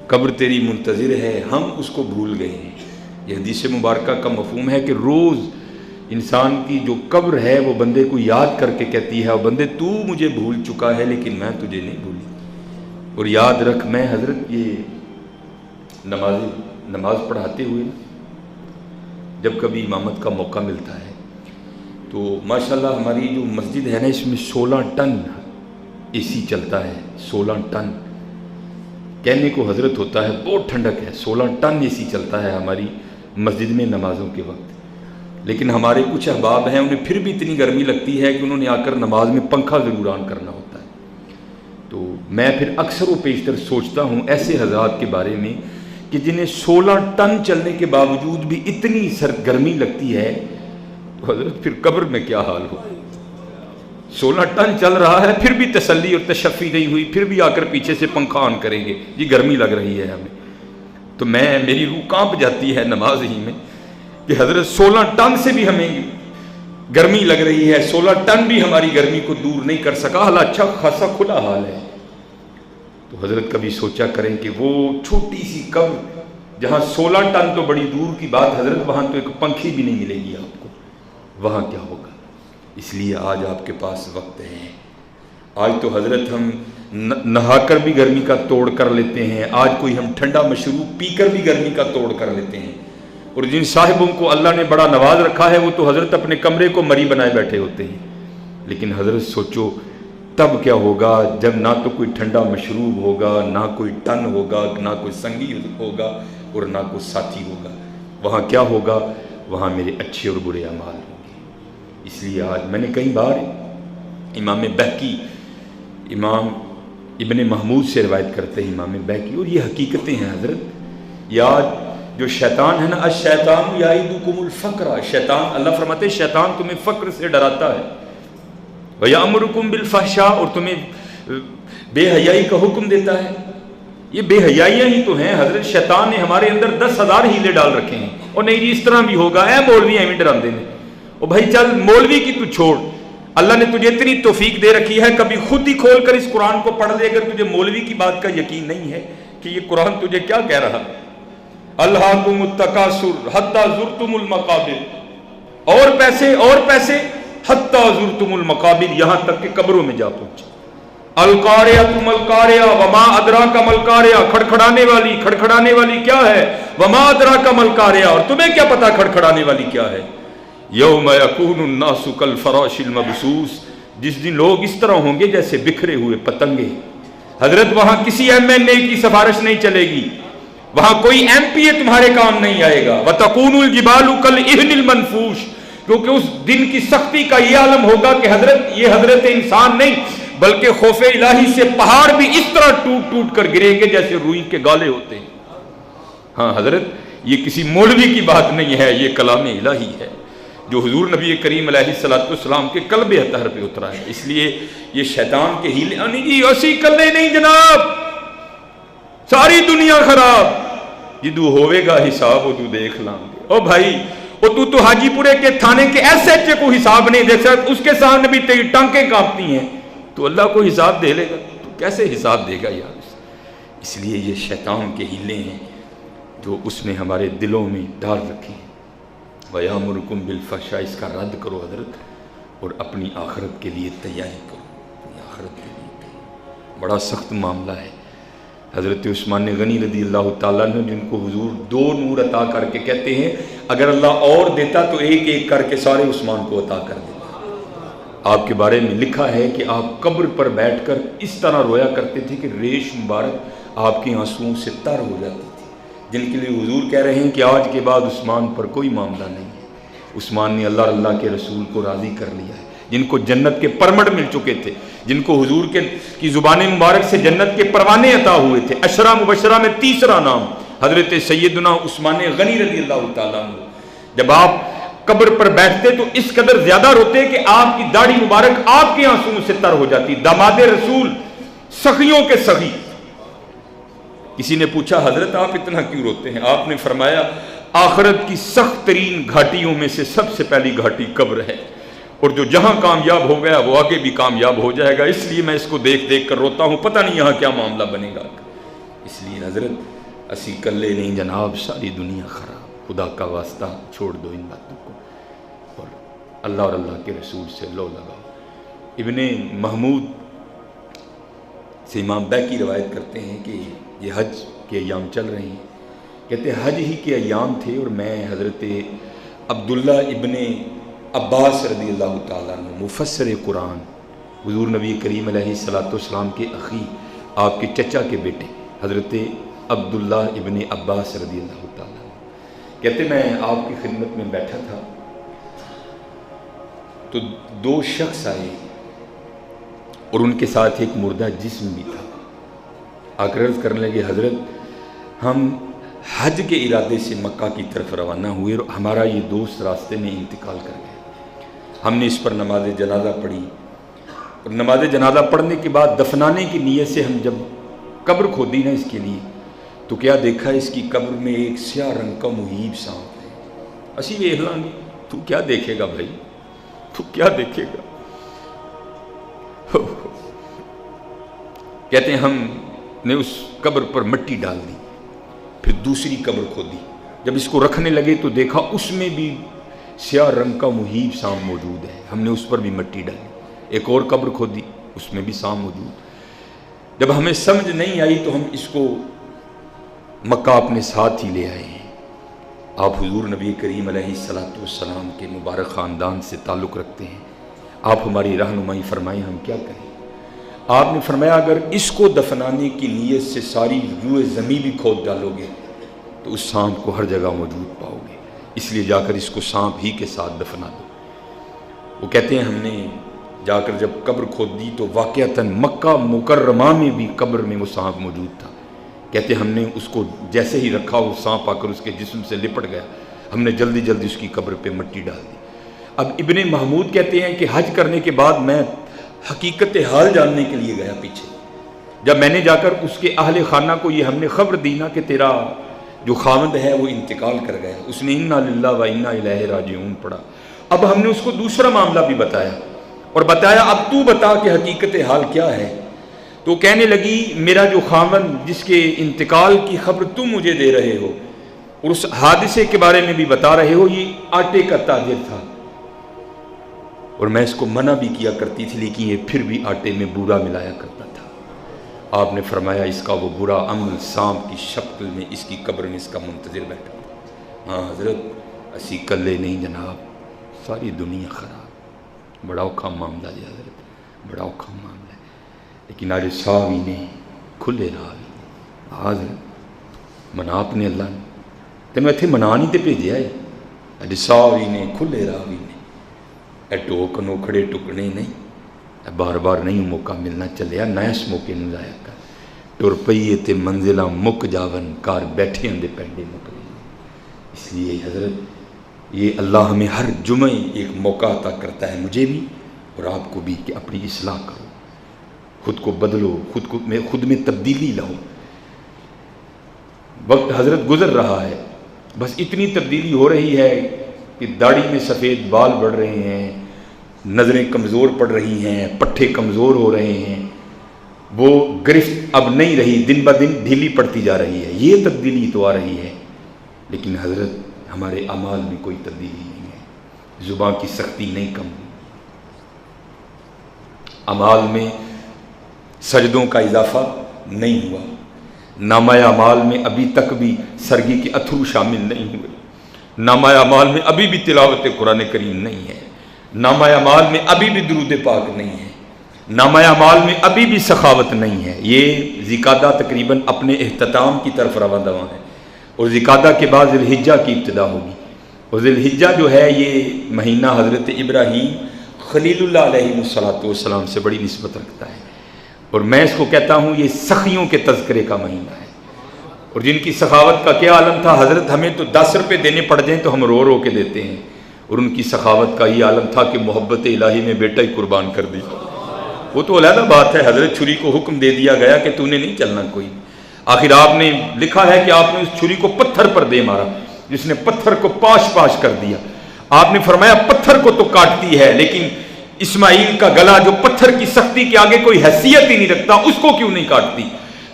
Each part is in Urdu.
قبر تیری منتظر ہے، ہم اس کو بھول گئے ہیں۔ یہ حدیث مبارکہ کا مفہوم ہے کہ روز انسان کی جو قبر ہے وہ بندے کو یاد کر کے کہتی ہے، اور بندے تو مجھے بھول چکا ہے لیکن میں تجھے نہیں بھولی۔ اور یاد رکھ، میں حضرت یہ نماز پڑھاتے ہوئے جب کبھی امامت کا موقع ملتا ہے تو ماشاءاللہ ہماری جو مسجد ہے نا، اس میں 16 ٹن اے سی چلتا ہے۔ 16 ٹن کہنے کو حضرت ہوتا ہے، بہت ٹھنڈک ہے۔ 16 ٹن اے سی چلتا ہے ہماری مسجد میں نمازوں کے وقت، لیکن ہمارے کچھ احباب ہیں انہیں پھر بھی اتنی گرمی لگتی ہے کہ انہوں نے آ کر نماز میں پنکھا ضرور آن کرنا ہوتا ہے۔ تو میں پھر اکثر و بیشتر سوچتا ہوں ایسے حضرات کے بارے میں کہ جنہیں 16 ٹن چلنے کے باوجود بھی اتنی گرمی لگتی ہے، تو حضرت پھر قبر میں کیا حال ہو۔ 16 ٹن چل رہا ہے پھر بھی تسلی اور تشفی نہیں ہوئی، پھر بھی آ کر پیچھے سے پنکھا آن کریں گے، جی گرمی لگ رہی ہے ہمیں۔ تو میری روح کانپ جاتی ہے نماز ہی میں کہ حضرت 16 ٹن سے بھی ہمیں گرمی لگ رہی ہے، 16 ٹن بھی ہماری گرمی کو دور نہیں کر سکا، حال اچھا خاصا کھلا حال ہے۔ تو حضرت کبھی سوچا کریں کہ وہ چھوٹی سی قبر جہاں 16 ٹن تو بڑی دور کی بات حضرت، وہاں تو ایک پنکھی بھی نہیں ملے گی آپ کو، وہاں کیا ہوگا۔ اس لیے آج آپ کے پاس وقت ہے۔ آج تو حضرت ہم نہا کر بھی گرمی کا توڑ کر لیتے ہیں، آج کوئی ہم ٹھنڈا مشروب پی کر بھی گرمی کا توڑ کر لیتے ہیں، اور جن صاحبوں کو اللہ نے بڑا نواز رکھا ہے وہ تو حضرت اپنے کمرے کو مری بنائے بیٹھے ہوتے ہیں۔ لیکن حضرت سوچو تب کیا ہوگا جب نہ تو کوئی ٹھنڈا مشروب ہوگا، نہ کوئی ٹن ہوگا، نہ کوئی سنگی ہوگا، اور نہ کوئی ساتھی ہوگا۔ وہاں کیا ہوگا؟ وہاں میرے اچھے اور برے اعمال ہوں گے۔ اس لیے آج میں نے کئی بار امام بہقی، امام ابن محمود سے روایت کرتے ہیں امام بہقی، اور یہ حقیقتیں ہیں حضرت۔ یہ آج جو شیطان ہے نا، الشیطان یعدکم الفقر، شیطان، اللہ فرماتے ہیں شیطان تمہیں فقر سے ڈراتا ہے، وَيَأْمُرُكُمْ بِالْفَحْشَاءِ، اور تمہیں بے حیائی کا حکم دیتا ہے۔ یہ بے حیائیاں ہی تو ہیں حضرت، شیطان نے ہمارے اندر 10,000 ہیلے ڈال رکھے ہیں، اور نہیں جی اس طرح بھی ہوگا، اے مولوی ایویں ڈراندے نے۔ اور بھائی چل مولوی کی تو چھوڑ، اللہ نے تجھے اتنی توفیق دے رکھی ہے، کبھی خود ہی کھول کر اس قرآن کو پڑھ لے، اگر تجھے مولوی کی بات کا یقین نہیں ہے کہ یہ قرآن تجھے کیا کہہ رہا۔ الہاکم التکاثر حتی زرتم المقابر، اور پیسے اور پیسے، حتی زرتم المقابر، یہاں تک کہ قبروں میں جا پہنچے۔ القاریہ ملقاریہ وما ادراک ملقاریہ، کھڑکھڑانے والی کیا ہے، وما ادراک ملقاریہ، اور تمہیں کیا پتا کھڑکھڑانے والی کیا ہے۔ یوم یکون الناس کالفراش المبثوث، جس دن لوگ اس طرح ہوں گے جیسے بکھرے ہوئے پتنگے۔ حضرت وہاں کسی ایم این اے کی سفارش نہیں چلے گی، وہاں کوئی ایم پی اے تمہارے کام نہیں آئے گا۔ وتکون الجبال کالعہن المنفوش، کیونکہ اس دن کی سختی کا یہ عالم ہوگا کہ حضرت یہ حضرت انسان نہیں بلکہ خوف الہی سے پہاڑ بھی اس طرح ٹوٹ ٹوٹ کر گریں گے جیسے روئی کے گالے ہوتے ہیں۔ ہاں حضرت یہ کسی مولوی کی بات نہیں ہے، یہ کلام الہی ہے جو حضور نبی کریم علیہ السلام کے قلب اطہر پہ اترا ہے۔ اس لیے یہ شیطان کے ہیلے نہیں جی اسی کلے نہیں جناب، ساری دنیا خراب، جدو ہوئے گا حساب وہ تو دیکھ لیں گے۔ او بھائی وہ تو حاجی پورے کے تھانے کے ایس ایچ اے کو حساب نہیں دیکھ سکتا، اس کے سامنے بھی تیری ٹانکیں کانپتی ہیں، تو اللہ کو حساب دے لے گا تو کیسے حساب دے گا یار۔ اس لیے یہ شیطان کے ہیلے ہیں جو اس نے ہمارے دلوں میں ڈال رکھے ہیں۔ وَيَأْمُرُكُمْ بِالْفَحْشَاءِ، اس کا رد کرو حضرت، اور اپنی آخرت کے لیے تیاری کرو، اپنی آخرت کے لیے تیاری۔ بڑا سخت معاملہ ہے۔ حضرت عثمان غنی رضی اللہ تعالیٰ نے، جن کو حضور 2 نور عطا کر کے کہتے ہیں اگر اللہ اور دیتا تو ایک ایک کر کے سارے عثمان کو عطا کر دیتا۔ آپ کے بارے میں لکھا ہے کہ آپ قبر پر بیٹھ کر اس طرح رویا کرتے تھے کہ ریش مبارک آپ کے آنسوؤں سے تر ہو جاتی تھی، جن کے لیے حضور کہہ رہے ہیں کہ آج کے بعد عثمان پر کوئی معاملہ نہیں ہے۔ عثمان نے اللہ کے رسول کو راضی کر لیا ہے، جن کو جنت کے پرمٹ مل چکے تھے، جن کو حضور کی زبان مبارک سے جنت کے پروانے عطا ہوئے تھے۔ عشرہ مبشرہ میں تیسرا نام حضرت سیدنا عثمان غنی رضی اللہ تعالیٰ عنہ۔ جب آپ قبر پر بیٹھتے تو اس قدر زیادہ روتے کہ آپ کی داڑھی مبارک آپ کے آنسوؤں سے تر ہو جاتی۔ داماد رسول، سخیوں کے سخی۔ کسی نے پوچھا حضرت آپ اتنا کیوں روتے ہیں؟ آپ نے فرمایا آخرت کی سخت ترین گھاٹیوں میں سے سب سے پہلی گھاٹی قبر ہے، اور جو جہاں کامیاب ہو گیا وہ آگے بھی کامیاب ہو جائے گا، اس لیے میں اس کو دیکھ دیکھ کر روتا ہوں، پتہ نہیں یہاں کیا معاملہ بنے گا۔ اس لیے حضرت اسی کلے نہیں جناب، ساری دنیا خراب، خدا کا واسطہ چھوڑ دو ان باتوں کو اور اللہ کے رسول سے لو لگاؤ۔ ابن محمود سے امام بیکی روایت کرتے ہیں کہ یہ حج کے ایام چل رہے ہیں، کہتے ہیں حج ہی کے ایام تھے اور میں حضرت عبداللہ ابن عباس رضی اللہ تعالیٰ عنہ مفسر قرآن، حضور نبی کریم علیہ السلام کے اخی، آپ کے چچا کے بیٹے حضرت عبداللہ ابن عباس رضی اللہ تعالیٰ عنہ، کہتے میں آپ کی خدمت میں بیٹھا تھا تو دو شخص آئے اور ان کے ساتھ ایک مردہ جسم بھی تھا۔ آ کر عرض کرنے لگے حضرت ہم حج کے ارادے سے مکہ کی طرف روانہ ہوئے اور ہمارا یہ دوست راستے میں انتقال کر گیا۔ ہم نے اس پر نماز جنازہ پڑھی اور نماز جنازہ پڑھنے کے بعد دفنانے کی نیت سے ہم جب قبر کھودی نا اس کے لیے تو کیا دیکھا اس کی قبر میں ایک سیاہ رنگ کا مہیب سانپ ہے۔ اسی ویکھ لیں گے، تو کیا دیکھے گا بھائی، تو کیا دیکھے گا؟ کہتے ہیں ہم نے اس قبر پر مٹی ڈال دی، پھر دوسری قبر کھودی، جب اس کو رکھنے لگے تو دیکھا اس میں بھی سیاہ رنگ کا مہیب سانپ موجود ہے، ہم نے اس پر بھی مٹی ڈالی، ایک اور قبر کھودی، اس میں بھی سانپ موجود۔ جب ہمیں سمجھ نہیں آئی تو ہم اس کو مکہ اپنے ساتھ ہی لے آئے ہیں۔ آپ حضور نبی کریم علیہ السلام کے مبارک خاندان سے تعلق رکھتے ہیں، آپ ہماری رہنمائی فرمائیں ہم کیا کریں؟ آپ نے فرمایا اگر اس کو دفنانے کی نیت سے ساری روئے زمین بھی کھود ڈالو گے تو اس سانپ کو ہر جگہ موجود پاؤ گے، اس لیے جا کر اس کو سانپ ہی کے ساتھ دفنا دو۔ وہ کہتے ہیں ہم نے جا کر جب قبر کھود دی تو واقعتاً مکہ مکرمہ میں بھی قبر میں وہ سانپ موجود تھا۔ کہتے ہم نے اس کو جیسے ہی رکھا وہ سانپ آ کر اس کے جسم سے لپٹ گیا، ہم نے جلدی جلدی اس کی قبر پہ مٹی ڈال دی۔ اب ابن محمود کہتے ہیں کہ حج کرنے کے بعد میں حقیقت حال جاننے کے لیے گیا پیچھے، جب میں نے جا کر اس کے اہل خانہ کو یہ ہم نے خبر دی نا کہ تیرا جو خاوند ہے وہ انتقال کر گیا، اس نے انا للہ و انا الیہ راجعون پڑھا۔ اب ہم نے اس کو دوسرا معاملہ بھی بتایا اور بتایا اب تو بتا کہ حقیقت حال کیا ہے، تو کہنے لگی میرا جو خاوند جس کے انتقال کی خبر تم مجھے دے رہے ہو اور اس حادثے کے بارے میں بھی بتا رہے ہو، یہ آٹے کا تاجر تھا اور میں اس کو منع بھی کیا کرتی تھی لیکن یہ پھر بھی آٹے میں بورا ملایا کرتا تھا۔ آپ نے فرمایا اس کا وہ برا عمل سانپ کی شکل میں اس کی قبر میں اس کا منتظر بیٹھا تھا۔ ہاں حضرت اسی کلے نہیں جناب، ساری دنیا خراب، بڑا اوکھا معاملہ ہے حضرت، بڑا اوکھا معاملہ ہے، لیکن آج صاحب نے کھلے رہا حضرت منا اپنے اللہ نے تینوں اتنے منا نہیں تے بھیجا ہے، اج صاحب نے کھلے راہ بھی نے اے ٹوک نوکھڑے ٹکنے نہیں، اے بار بار نہیں موقع ملنا چلیا نہ اس موقع نو ضائع کر، ٹر پئیے تے منزلہ مک جاون کار بیٹھے اندے پینڈے مک رہے۔ اس لیے حضرت یہ اللہ ہمیں ہر جمعہ ایک موقع عطا کرتا ہے، مجھے بھی اور آپ کو بھی، کہ اپنی اصلاح کرو، خود کو بدلو، خود میں تبدیلی لاؤ۔ وقت حضرت گزر رہا ہے، بس اتنی تبدیلی ہو رہی ہے کہ داڑھی میں سفید بال بڑھ رہے ہیں، نظریں کمزور پڑ رہی ہیں، پٹھے کمزور ہو رہے ہیں، وہ گرفت اب نہیں رہی، دن بہ دن ڈھیلی پڑتی جا رہی ہے، یہ تبدیلی تو آ رہی ہے، لیکن حضرت ہمارے اعمال میں کوئی تبدیلی نہیں ہے، زبان کی سختی نہیں کم ہوئی، اعمال میں سجدوں کا اضافہ نہیں ہوا، نامہ اعمال میں ابھی تک بھی سرگی کے اتھرو شامل نہیں ہوئے، نامہ اعمال میں ابھی بھی تلاوت قرآن کریم نہیں ہے، نامہ اعمال میں ابھی بھی درود پاک نہیں ہے، نامہ اعمال میں ابھی بھی سخاوت نہیں ہے۔ یہ ذیقعدہ تقریباً اپنے اختتام کی طرف رواں دواں ہے اور ذیقعدہ کے بعد ذی الحجہ کی ابتدا ہوگی، اور ذی الحجہ جو ہے یہ مہینہ حضرت ابراہیم خلیل اللہ علیہ السلام سے بڑی نسبت رکھتا ہے، اور میں اس کو کہتا ہوں یہ سخیوں کے تذکرے کا مہینہ ہے، اور جن کی سخاوت کا کیا عالم تھا، حضرت ہمیں تو 10 روپے دینے پڑ جائیں تو ہم رو رو کے دیتے ہیں، اور ان کی سخاوت کا یہ عالم تھا کہ محبت الہی میں بیٹا ہی قربان کر دی۔ وہ تو علیحدہ بات ہے، حضرت چھری کو حکم دے دیا گیا کہ تو نے نہیں چلنا کوئی، آخر آپ نے لکھا ہے کہ آپ نے اس چھری کو پتھر پر دے مارا، جس نے پتھر کو پاش پاش کر دیا۔ آپ نے فرمایا پتھر کو تو کاٹتی ہے لیکن اسماعیل کا گلا جو پتھر کی سختی کے آگے کوئی حیثیت ہی نہیں رکھتا، اس کو کیوں نہیں کاٹتی؟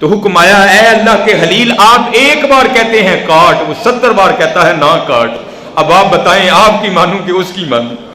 تو حکم آیا اے اللہ کے خلیل آپ ایک بار کہتے ہیں کاٹ، وہ 70 بار کہتا ہے نہ کاٹ، اب آپ بتائیں آپ کی مانوں کہ اس کی مانوں؟